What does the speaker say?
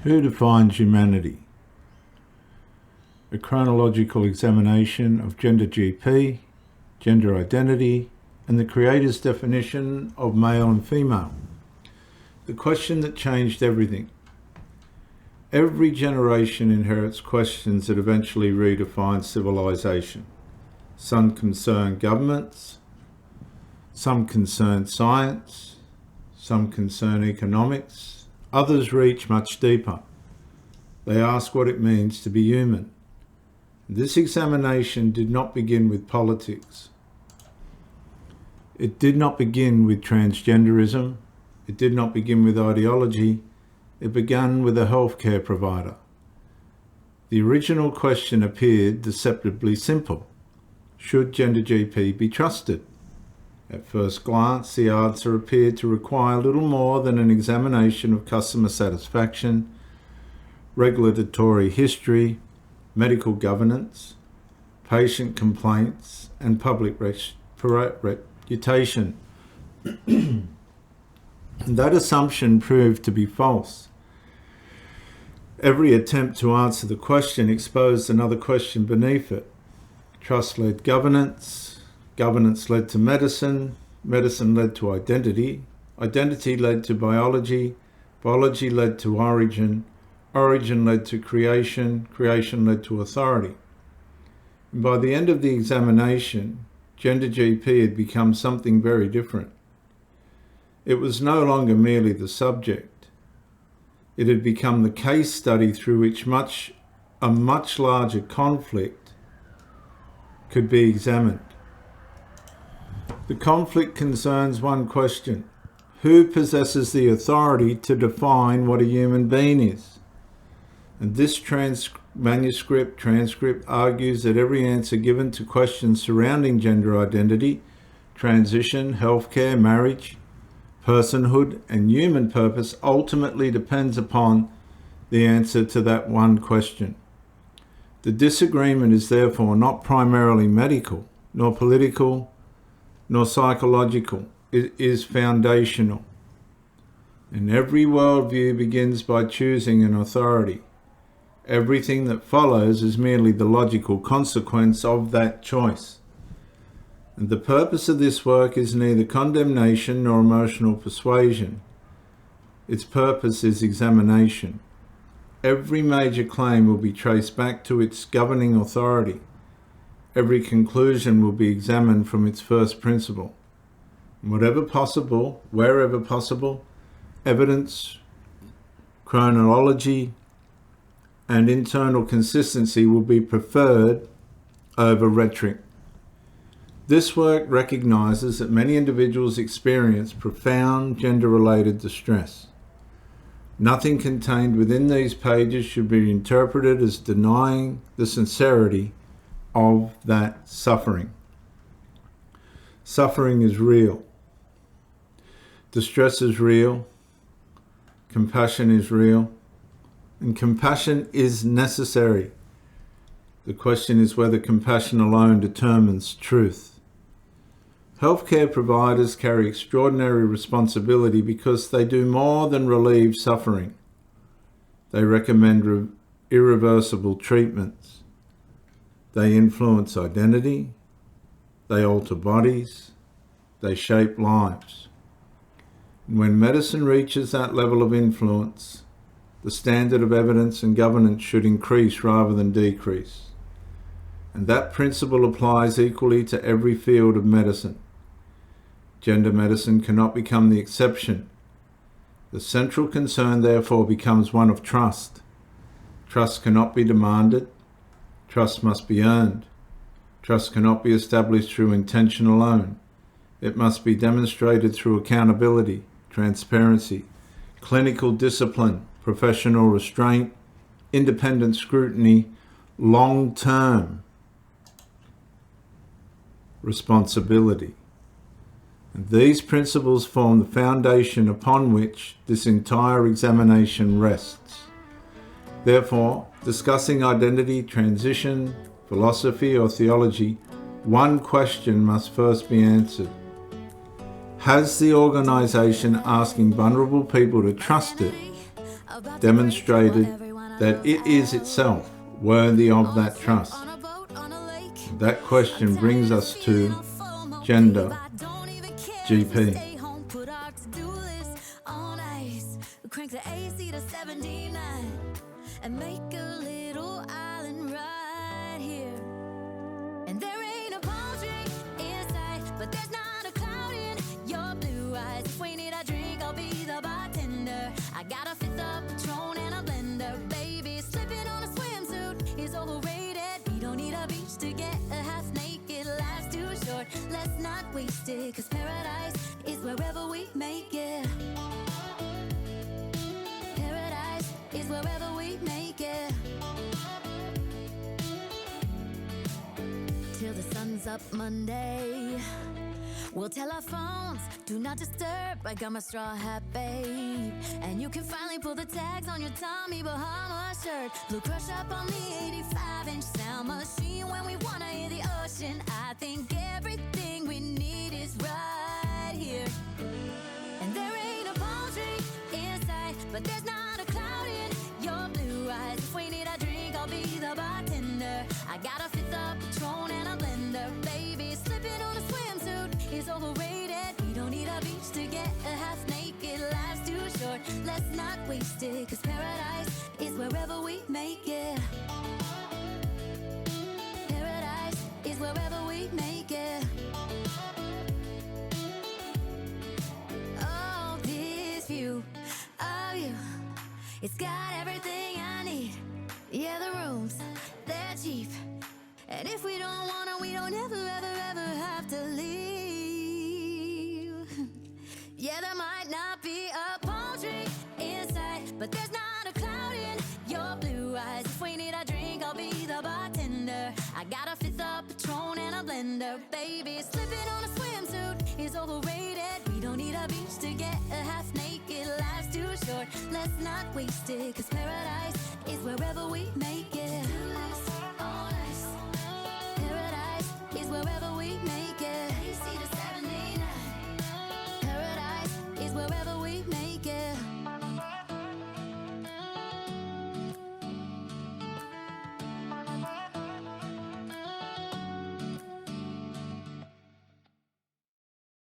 Who defines humanity? A chronological examination of GenderGP, gender identity, and the Creator's definition of male and female. The question that changed everything. Every generation inherits questions that eventually redefine civilization. Some concern governments, some concern science, some concern economics, others reach much deeper. They ask what it means to be human. This examination did not begin with politics. It did not begin with transgenderism. It did not begin with ideology. It began with a healthcare provider. The original question appeared deceptively simple. Should GenderGP be trusted? At first glance, the answer appeared to require little more than an examination of customer satisfaction, regulatory history, medical governance, patient complaints, and public reputation. That assumption proved to be false. Every attempt to answer the question exposed another question beneath it. Trust led governance, governance led to medicine, medicine led to identity, identity led to biology, biology led to origin, origin led to creation, creation led to authority. And by the end of the examination, GenderGP had become something very different. It was no longer merely the subject. It had become the case study through which a much larger conflict could be examined. The conflict concerns one question: who possesses the authority to define what a human being is? And this transcript argues that every answer given to questions surrounding gender identity, transition, healthcare, marriage, personhood, and human purpose ultimately depends upon the answer to that one question. The disagreement is therefore not primarily medical, nor political, nor psychological. It is foundational. And every worldview begins by choosing an authority. Everything that follows is merely the logical consequence of that choice. And the purpose of this work is neither condemnation nor emotional persuasion. Its purpose is examination. Every major claim will be traced back to its governing authority. Every conclusion will be examined from its first principle. And whatever possible, wherever possible, evidence, chronology, and internal consistency will be preferred over rhetoric. This work recognizes that many individuals experience profound gender-related distress. Nothing contained within these pages should be interpreted as denying the sincerity of that suffering. Suffering is real. Distress is real. Compassion is real. And compassion is necessary. The question is whether compassion alone determines truth. Healthcare providers carry extraordinary responsibility because they do more than relieve suffering. They recommend irreversible treatments. They influence identity. They alter bodies. They shape lives. And when medicine reaches that level of influence, the standard of evidence and governance should increase rather than decrease. And that principle applies equally to every field of medicine. Gender medicine cannot become the exception. The central concern, therefore, becomes one of trust. Trust cannot be demanded. Trust must be earned. Trust cannot be established through intention alone. It must be demonstrated through accountability, transparency, clinical discipline, professional restraint, independent scrutiny, long-term responsibility. And these principles form the foundation upon which this entire examination rests. Therefore, discussing identity, transition, philosophy, or theology, one question must first be answered. Has the organization asking vulnerable people to trust it demonstrated that it is itself worthy of that trust. That question brings us to GenderGP. Crank the AC to 79 and make a little island right here. And there ain't a palm tree in sight, but there's not a cloud in your blue eyes. If we need a drink, I'll be the bartender. I got a fifth of Patron and a blender. Baby, slipping on a swimsuit is overrated. We don't need a beach to get a half naked. Life's too short, let's not waste it, 'cause paradise is wherever we make it. Is wherever we make it. Till the sun's up Monday, we'll tell our phones, do not disturb. I got my straw hat, babe. And you can finally pull the tags on your Tommy Bahama shirt. Blue crush up on the 85-inch sound machine. When we wanna hear the ocean, I think everything we need is right here. And there ain't a palm tree in sight, but there's not a cloud in your blue eyes. If we need a drink, I'll be the bartender. I got a fifth of Patron and a blender. Baby, slipping on a swimsuit is overrated. We don't need a beach to get a half naked. Life's too short, let's not waste it, 'cause paradise is wherever we make it. Paradise is wherever we make it. Oh, this view of you, it's got everything I need. Yeah, the rooms, they're cheap. And if we don't want it, we don't ever, ever, ever have to leave. Yeah, there might not be a palm tree in sight, but there's not a cloud in your blue eyes. If we need a drink, I'll be the bartender. I got a fifth of Patron and a blender. Baby, slipping on a swimsuit is overrated. We don't need a beach to get a half naked. Life's too short, let's not waste it, 'cause paradise is wherever we make it.